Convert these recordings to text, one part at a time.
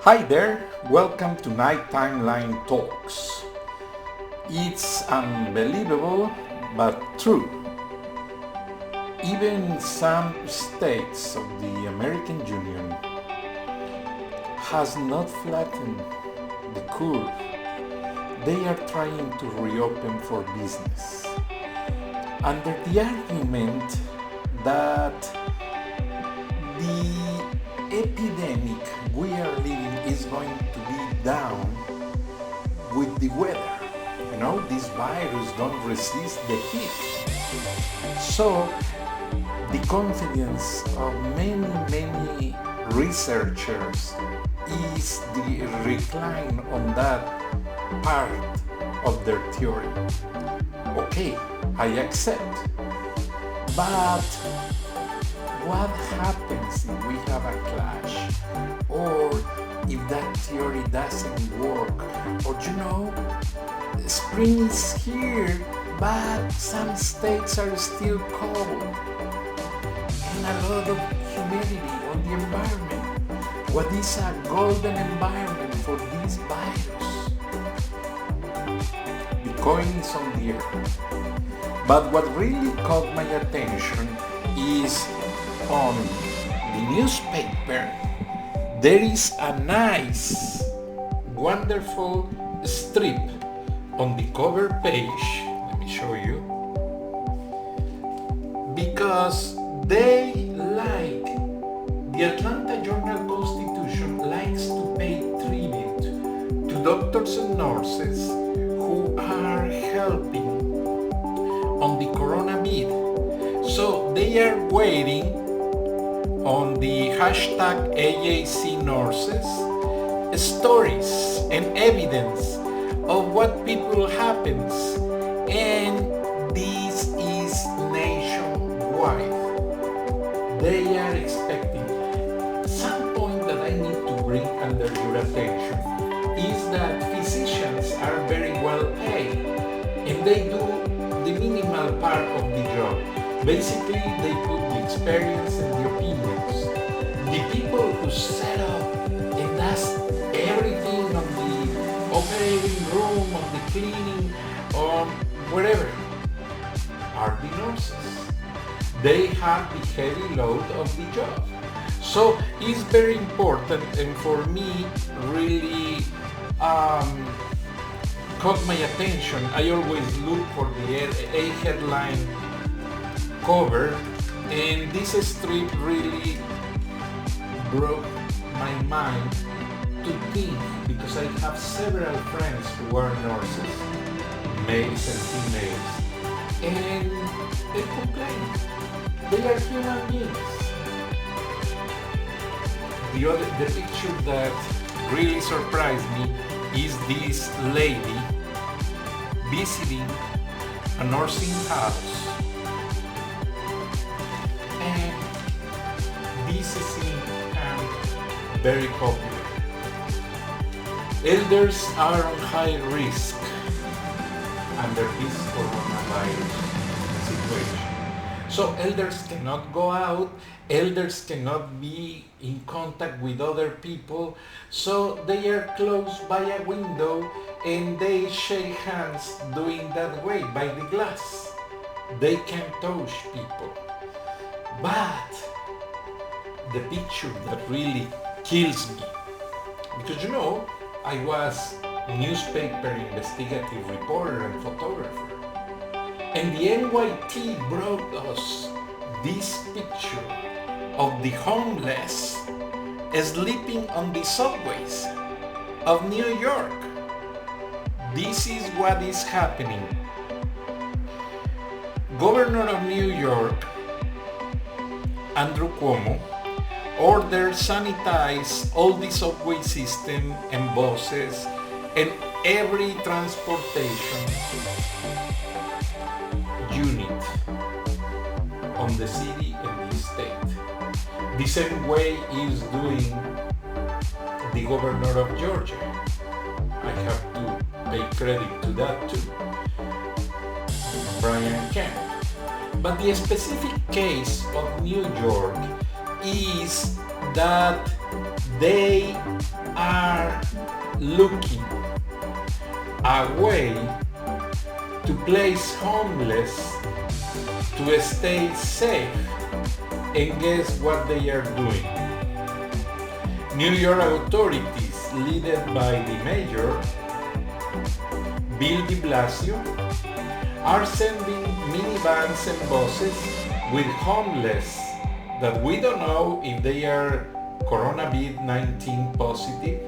Hi there, welcome to Night Timeline Talks. It's unbelievable but true. Even some states of the American Union has not flattened the curve. They are trying to reopen for business under the argument that the epidemic we are living is going to be down with the weather. This virus don't resist the heat. So the confidence of many researchers is the recline on that part of their theory. Okay, I accept. But what happens if we have a clash? Or if that theory doesn't work? Or spring is here, but some states are still cold. And a lot of humidity on the environment. What is a golden environment for this virus? The coin is on the air. But what really caught my attention is on the newspaper, there is a nice, wonderful strip on the cover page. Let me show you. Because they the Atlanta Journal-Constitution likes to pay tribute to doctors and nurses who are helping on the coronavirus. So they are waiting on the hashtag AAC nurses stories and evidence of what people happens, and this is nationwide. They are expecting. Some point that I need to bring under your attention is that physicians are very well paid and they do the minimal part of the job. Basically, they put the experience and the opinions. The people who set up and does everything on the operating room, on the cleaning, on wherever, are the nurses. They have the heavy load of the job. So it's very important, and for me, really caught my attention. I always look for the A headline cover, and this strip really broke my mind to think, because I have several friends who are nurses, males and females, and they complain. They are human beings. The picture that really surprised me is this lady visiting a nursing house, and this is very popular. Elders are on high risk under this coronavirus situation. So elders cannot go out, elders cannot be in contact with other people, so they are close by a window and they shake hands doing that way by the glass. They can touch people. But the picture that really kills me, because I was a newspaper investigative reporter and photographer, and the NYT brought us this picture of the homeless sleeping on the subways of New York. This is what is happening. Governor of New York, Andrew Cuomo, ordered sanitize all the subway system and buses and every transportation unit on the city and the state. The same way is doing the governor of Georgia. I have to pay credit to that too, Brian Kemp. But the specific case of New York is that they are looking a way to place homeless to stay safe. And guess what they are doing? New York authorities, led by the mayor, Bill de Blasio, are sending minivans and buses with homeless that we don't know if they are coronavirus-19 positive.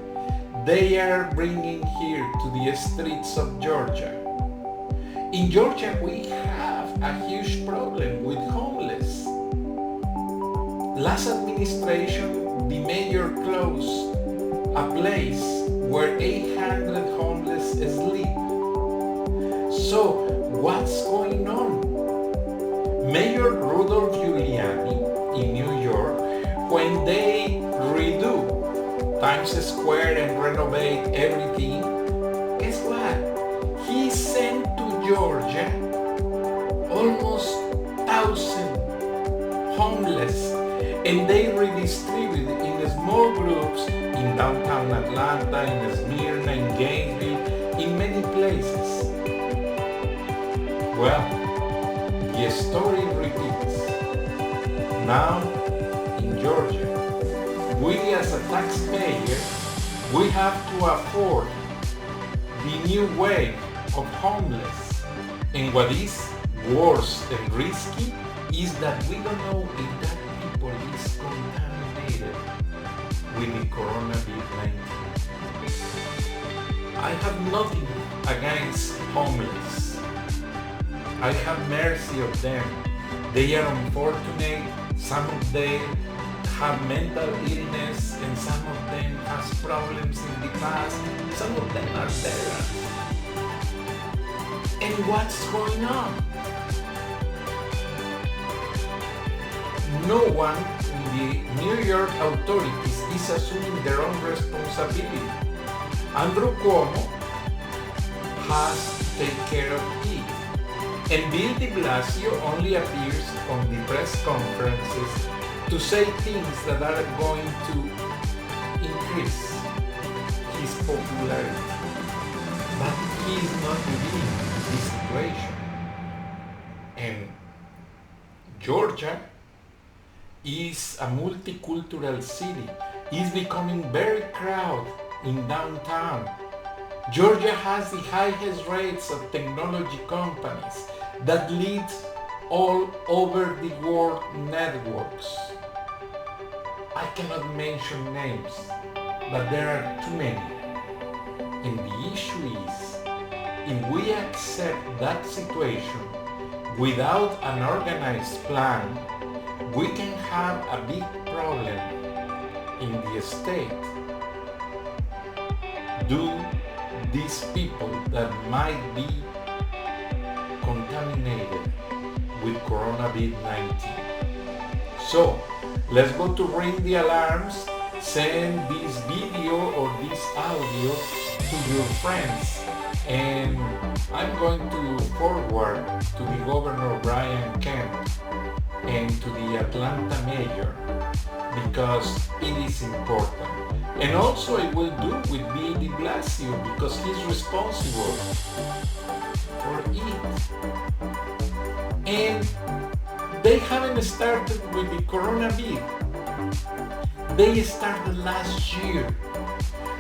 They are bringing here to the streets of Georgia. In Georgia, we have a huge problem with homeless. Last administration, the mayor closed a place where 800 homeless sleep. So, what's going on? Mayor Rudolph Giuliani in New York, when they redo Times Square and renovate everything, guess what? He sent to Georgia almost 1,000 homeless, and they redistribute in small groups in downtown Atlanta, in Smyrna, in Gainesville, in many places. Well, the story repeats. Now, in Georgia, we as a taxpayer, we have to afford the new wave of homeless. And what is worse and risky is that we don't know if that people is contaminated with the coronavirus-19. I have nothing against homeless. I have mercy of them. They are unfortunate. Some of them have mental illness, and some of them has problems in the past. Some of them are better. And what's going on? No one in the New York authorities is assuming their own responsibility. Andrew Cuomo has to take care of it. And Bill de Blasio only appears on the press conferences to say things that are going to increase his popularity. But he is not revealing the situation. And Georgia is a multicultural city. It's becoming very crowded in downtown. Georgia has the highest rates of technology companies that lead all over the world networks. I cannot mention names, but there are too many. And the issue is, if we accept that situation without an organized plan, we can have a big problem in the state. Do these people that might be contaminated with coronavirus-19. So, let's go to ring the alarms, send this video or this audio to your friends, and I'm going to forward to the Governor Brian Kemp and to the Atlanta Mayor because it is important. And also I will do with Bill de Blasio because he's responsible for it. And they haven't started with the coronavirus. They started last year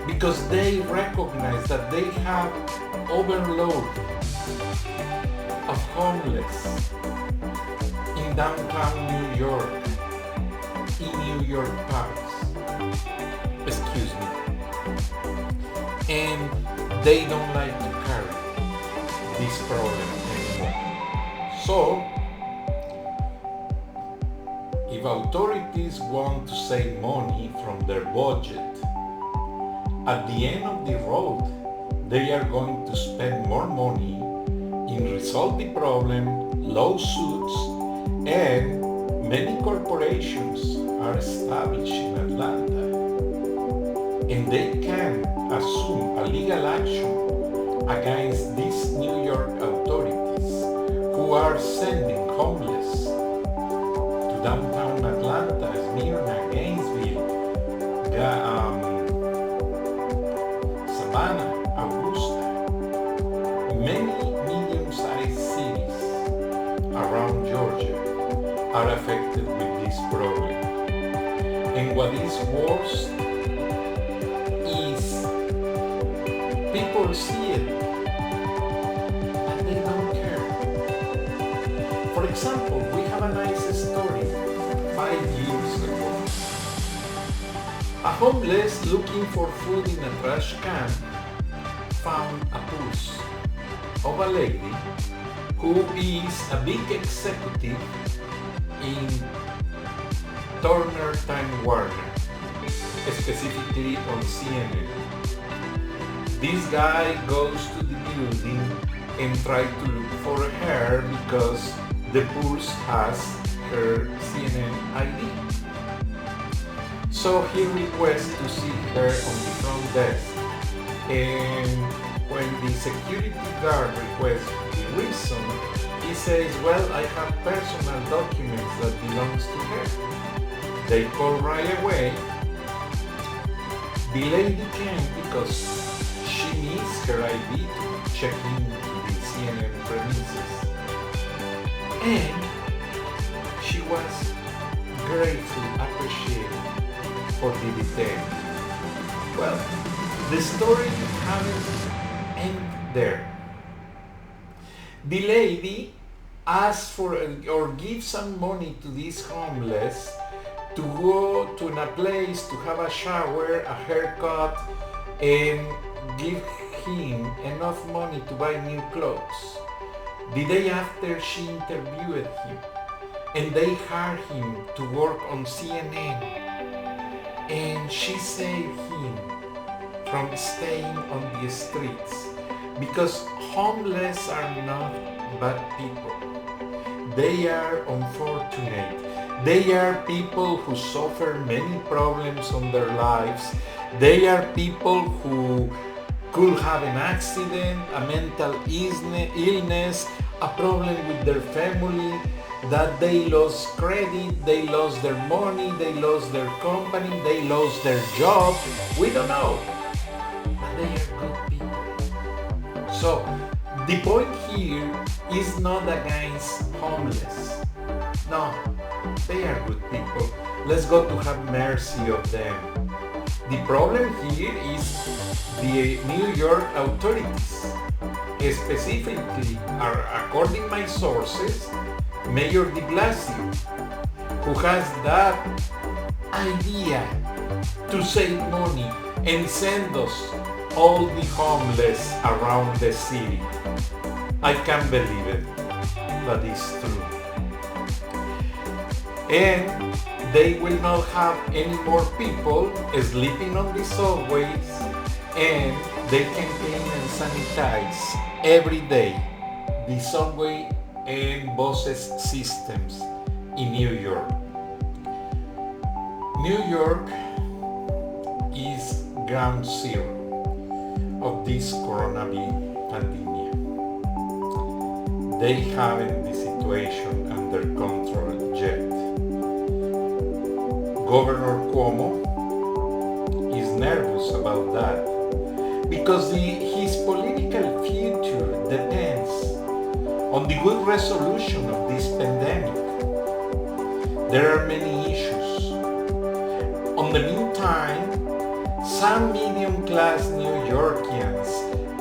because they recognize that they have overload of homeless in downtown New York, in New York parks. Excuse me. And they don't like to carry this problem anymore. So, if authorities want to save money from their budget, at the end of the road, they are going to spend more money in resolve the problem, lawsuits, and many corporations are established in Atlanta. And they can assume a legal action against these New York authorities who are sending homeless to downtown Atlanta, Smyrna, Gainesville, Georgia are affected with this problem. And what is worse is people see it, but they don't care. For example, we have a nice story 5 years ago. A homeless looking for food in a trash can found a purse of a lady who is a big executive in Turner Time Warner, specifically on CNN. This guy goes to the building and tries to look for her because the purse has her CNN ID. So he requests to see her on the front desk, and when the security guard requests the reason, he says, well, I have personal documents that belongs to her. They call right away. The lady came because she needs her ID to check into the CNN premises. And she was gratefully appreciated for the detail. Well, the story haven't ended there. The lady asks for or gives some money to this homeless to go to a place to have a shower, a haircut, and give him enough money to buy new clothes. The day after, she interviewed him, and they hired him to work on CNN, and she saved him from staying on the streets, because homeless are not bad people. They are unfortunate. They are people who suffer many problems on their lives. They are people who could have an accident, a mental illness, a problem with their family, that they lost credit, they lost their money, they lost their company, they lost their job. We don't know. But they are good people. So, the point here is not against homeless. No, they are good people. Let's go to have mercy of them. The problem here is the New York authorities. Specifically, according to my sources, Mayor de Blasio, who has that idea to save money and send us all the homeless around the city. I can't believe it, but it's true. And they will not have any more people sleeping on the subways, and they can clean and sanitize every day the subway and buses systems in New York. New York is ground zero of this coronavirus pandemic. They haven't the situation under control yet. Governor Cuomo is nervous about that because his political future depends on the good resolution of this pandemic. There are many issues. On the meantime, some medium-class New Yorkers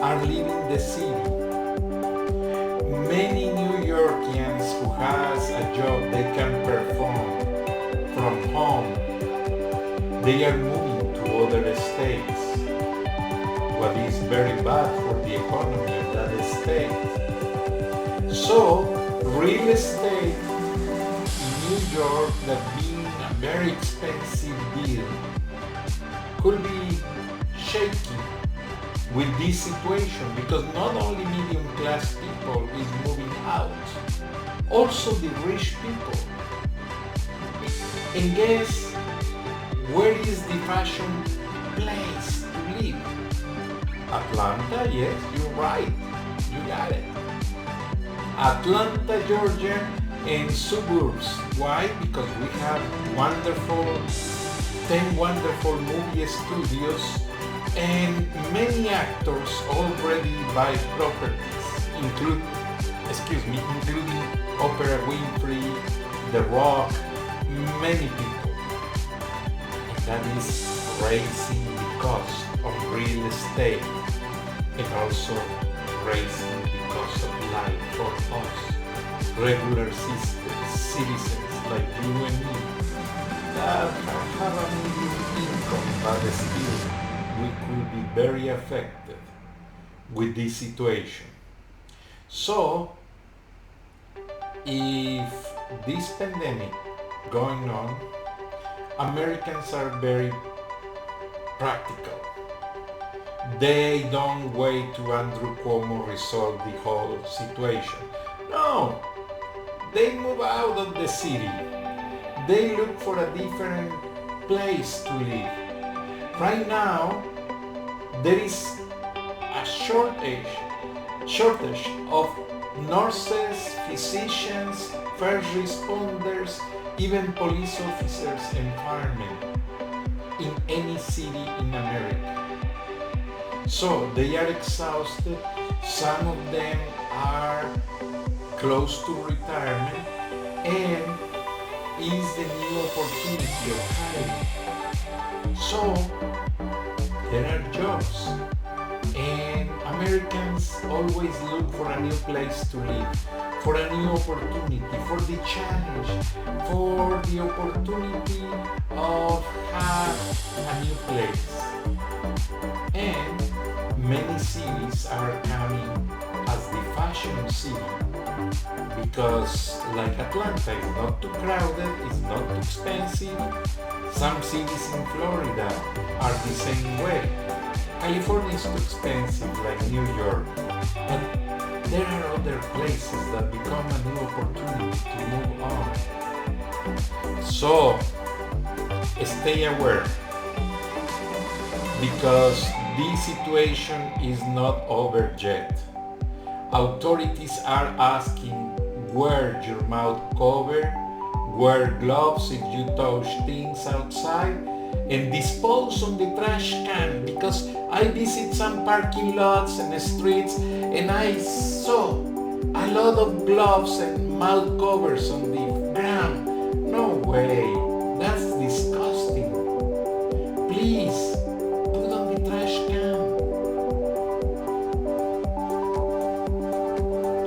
are leaving the city. Many New Yorkers who has a job they can perform from home, they are moving to other states, what is very bad for the economy of that state. So, real estate in New York, that being a very expensive deal, could be shaky with this situation, because not only medium class people is moving out, also the rich people. And guess where is the fashion place to live? Atlanta, yes, you're right, you got it. Atlanta, Georgia, and suburbs. Why? Because we have 10 wonderful movie studios, and many actors already buy properties, including including Oprah Winfrey, The Rock, many people. And that is raising the cost of real estate and also raising the cost of life for us, regular citizens like you and me, that have a medium income, but still we could be very affected with this situation. So, if this pandemic going on, Americans are very practical. They don't wait to Andrew Cuomo resolve the whole situation. No, they move out of the city. They look for a different place to live. Right now, there is a shortage of nurses, physicians, first responders, even police officers and firemen in any city in America. So they are exhausted. Some of them are close to retirement, and is the new opportunity of hiring. So there are jobs, and Americans always look for a new place to live, for a new opportunity, for the challenge, for the opportunity of have a new place. And many cities are coming as the fashion city, because like Atlanta is not too crowded, it's not too expensive. Some cities in Florida are the same way. California is too expensive, like New York. But there are other places that become a new opportunity to move on. So stay aware, because this situation is not over yet. Authorities are asking, wear your mouth cover, wear gloves if you touch things outside, and dispose on the trash can, because I visit some parking lots and streets and I saw a lot of gloves and mouth covers on the ground. No way, that's disgusting. Please, put on the trash can.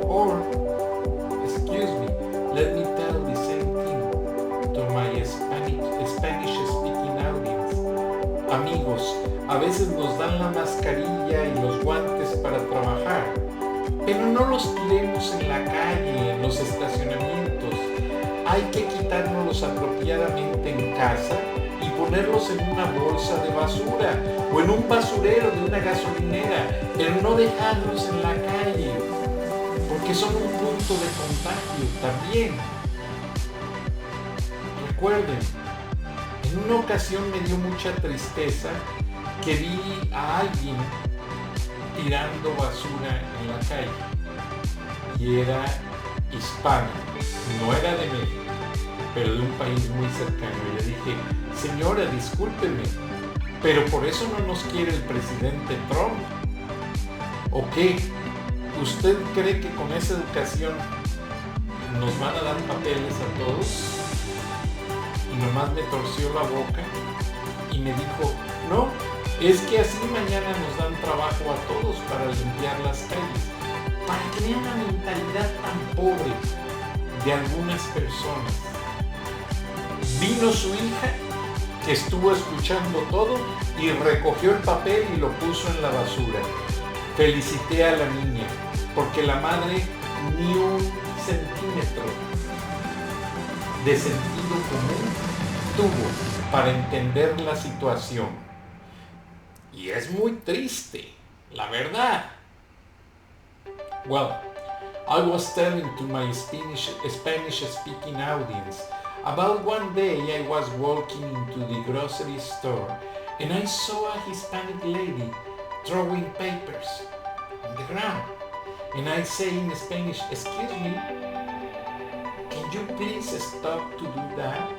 Or, excuse me, let me tell the same thing to my Spanish-speaking audience. Amigos, a veces nos dan la mascarilla y los guantes para trabajar, pero no los tiremos en la calle, en los estacionamientos. Hay que quitárnoslos apropiadamente en casa y ponerlos en una bolsa de basura o en un basurero de una gasolinera, pero no dejarlos en la calle, porque son un punto de contagio también. Recuerden, en una ocasión me dio mucha tristeza que vi a alguien tirando basura en la calle y era hispana, no era de México, pero de un país muy cercano. Y le dije, señora, discúlpeme, pero por eso no nos quiere el presidente Trump. ¿O qué? ¿Usted cree que con esa educación nos van a dar papeles a todos? Y nomás me torció la boca y me dijo, no, es que así mañana nos dan trabajo a todos para limpiar las calles. Para que vean la mentalidad tan pobre de algunas personas. Vino su hija, que estuvo escuchando todo, y recogió el papel y lo puso en la basura. Felicité a la niña, porque la madre ni un centímetro de sentido común tuvo para entender la situación. Y es muy triste, la verdad. Well, I was telling to my Spanish-speaking audience about one day I was walking into the grocery store and I saw a Hispanic lady throwing papers on the ground. And I say in Spanish, excuse me, can you please stop to do that?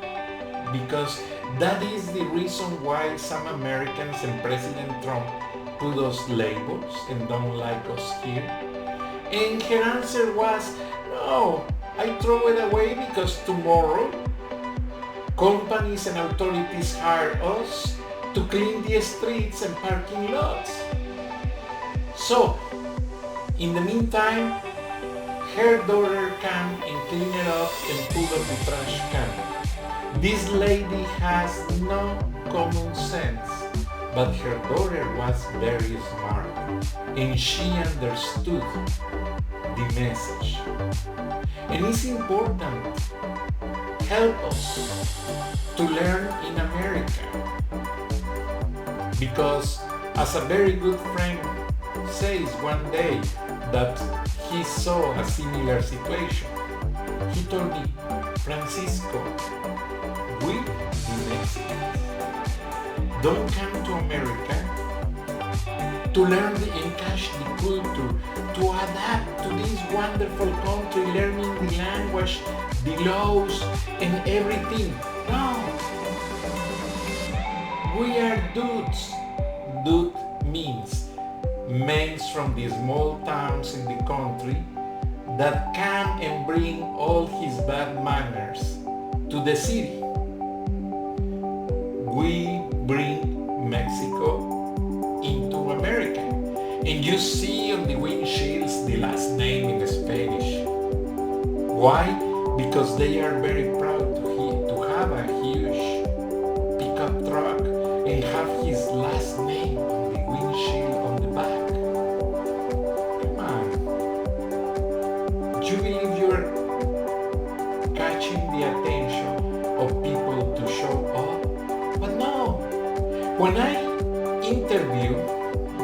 Because that is the reason why some Americans and President Trump put us labels and don't like us here. And her answer was, no, I throw it away because tomorrow companies and authorities hire us to clean the streets and parking lots. So, in the meantime, her daughter came and cleaned it up and put up the trash can. This lady has no common sense, but her daughter was very smart and she understood the message. And it's important, help us to learn in America, because as a very good friend says one day that he saw a similar situation, he told me, Francisco, we the Mexicans don't come to America to learn and catch the culture, to adapt to this wonderful country, learning the language, the laws, and everything. No, we are dudes. Dude means men from the small towns in the country that come and bring all his bad manners to the city. We bring Mexico into America. And you see on the windshields the last name in Spanish. Why? Because they are very proud to have a huge pickup truck and have his last name on the windshield on the back. Come on. You believe you're catching the attention of people to show up? But no. When I interviewed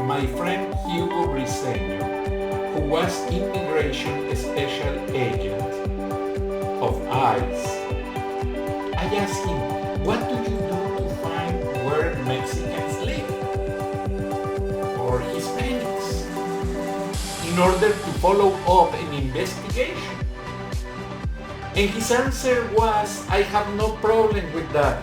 my friend Hugo Briseño, who was immigration special agent of ICE, I asked him, what do you do to find where Mexicans live or Hispanics in order to follow up an investigation? And his answer was, I have no problem with that.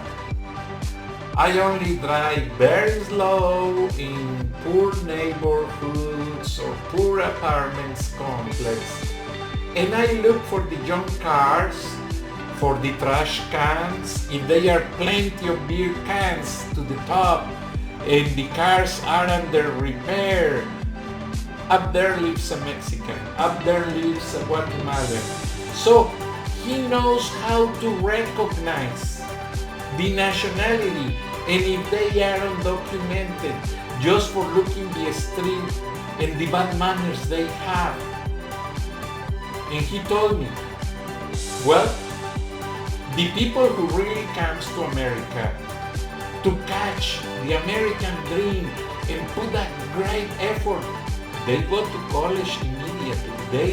I only drive very slow in poor neighborhoods or poor apartments complex, and I look for the junk cars, for the trash cans. If there are plenty of beer cans to the top and the cars are under repair, up there lives a Mexican, up there lives a Guatemalan. So he knows how to recognize the nationality, and if they are undocumented, just for looking the street and the bad manners they have. And he told me, well, the people who really comes to America to catch the American dream and put that great effort, they go to college immediately. They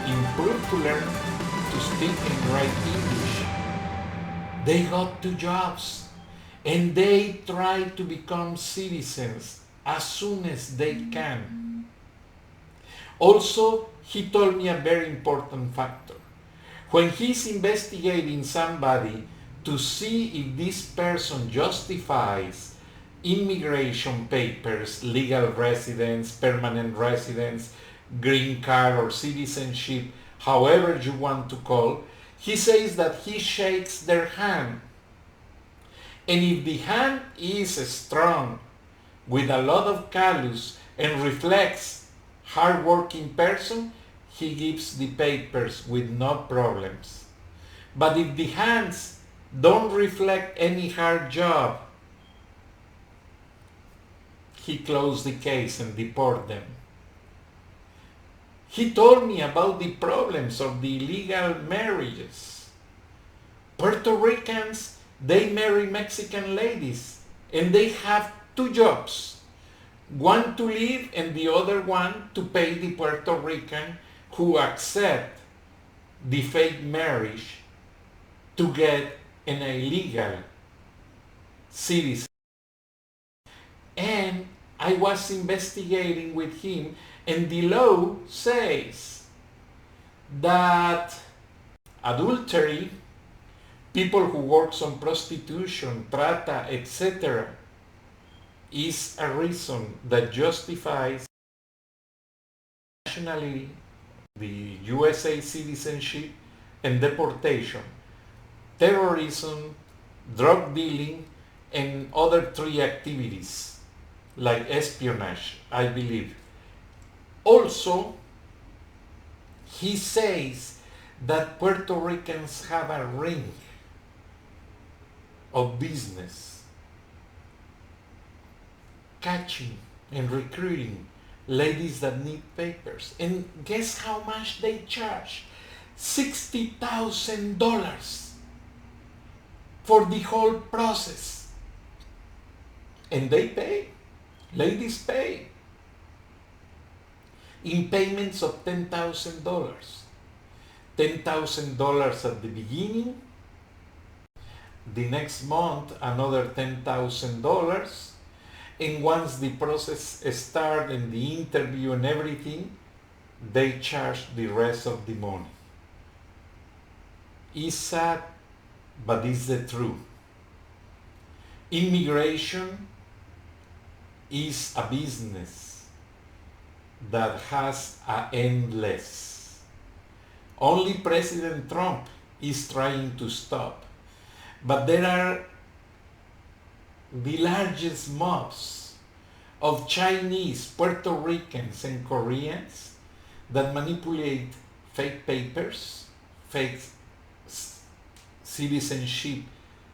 improve to learn to speak and write English. They got 2 jobs and they try to become citizens as soon as they can. Also, he told me a very important factor. When he's investigating somebody to see if this person justifies immigration papers, legal residence, permanent residence, green card or citizenship, however you want to call, he says that he shakes their hand. And if the hand is strong, with a lot of callus and reflects hard-working person, he gives the papers with no problems. But if the hands don't reflect any hard job, he closed the case and deport them. He told me about the problems of the illegal marriages. Puerto Ricans, they marry Mexican ladies and they have 2 jobs. One to live and the other one to pay the Puerto Rican who accept the fake marriage to get an illegal citizen. And I was investigating with him, and the law says that adultery, people who work on prostitution, trata, etc., is a reason that justifies nationality the USA citizenship and deportation, terrorism, drug dealing, and other three activities like espionage, I believe. Also, he says that Puerto Ricans have a ring of business catching and recruiting ladies that need papers. And guess how much they charge? $60,000 for the whole process. And they pay. Ladies pay. In payments of $10,000. $10,000 at the beginning. The next month, another $10,000. And once the process starts and the interview and everything, they charge the rest of the money. It's sad, but it's the truth. Immigration is a business that has an endless. Only President Trump is trying to stop. But there are the largest mobs of Chinese, Puerto Ricans, and Koreans that manipulate fake papers, fake citizenship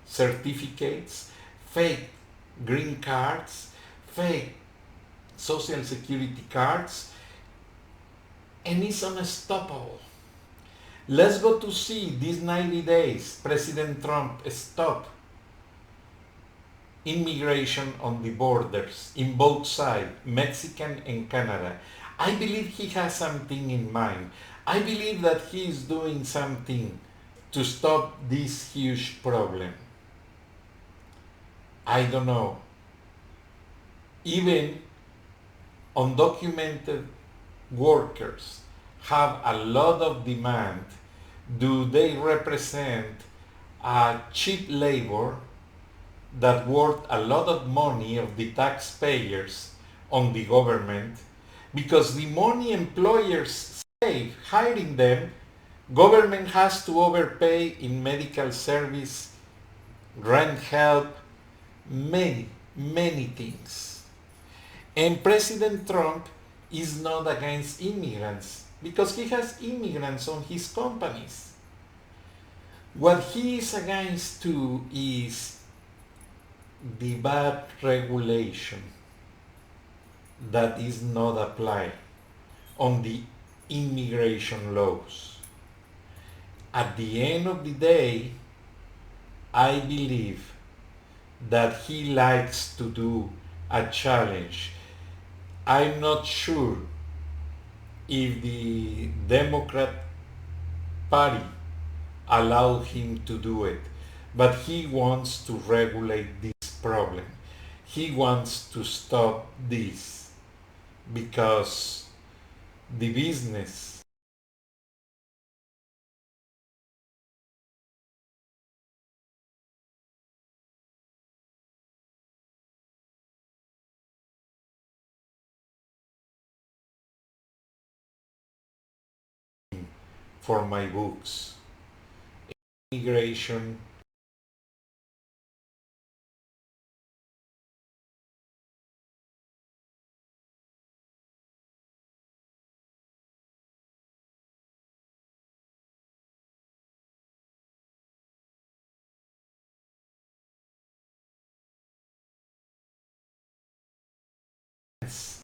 certificates, fake green cards, fake social security cards, and it's unstoppable. Let's go to see these 90 days President Trump stopped immigration on the borders in both sides, Mexican and Canada. I believe he has something in mind. I believe that he is doing something to stop this huge problem. I don't know. Even undocumented workers have a lot of demand. Do they represent a cheap labor that worth a lot of money of the taxpayers on the government? Because the money employers save hiring them, government has to overpay in medical service, rent help, many things. And President Trump is not against immigrants because he has immigrants on his companies. What he is against too is the bad regulation that is not applied on the immigration laws. At the end of the day, I believe that he likes to do a challenge. I'm not sure if the Democrat Party allow him to do it, but he wants to regulate this problem. He wants to stop this because the business for my books, immigration,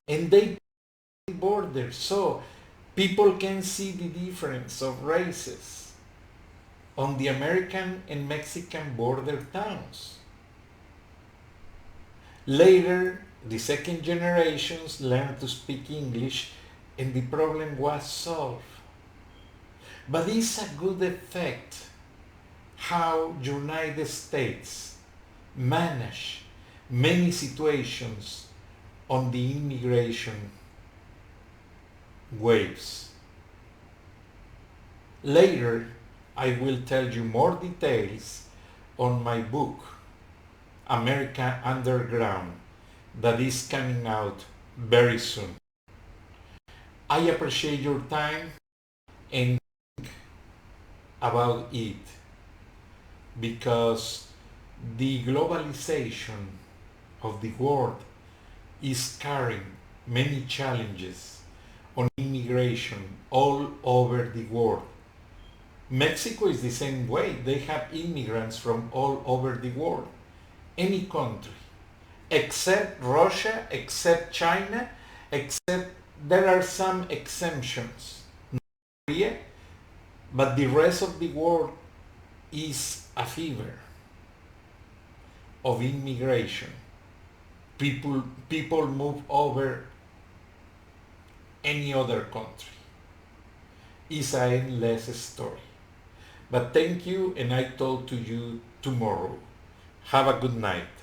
and they border so people can see the difference of races on the American and Mexican border towns. Later, the second generations learned to speak English and the problem was solved. But it's a good effect how United States manage many situations on the immigration waves. Later, I will tell you more details on my book, America Underground, that is coming out very soon. I appreciate your time. and about it, because the globalization of the world is carrying many challenges on immigration all over the world. Mexico is the same way. They have immigrants from all over the world, any country, except Russia, except China, except there are some exemptions, Korea, but the rest of the world is a fever of immigration. People move over any other country. It's an endless story. But thank you, and I talk to you tomorrow. Have a good night.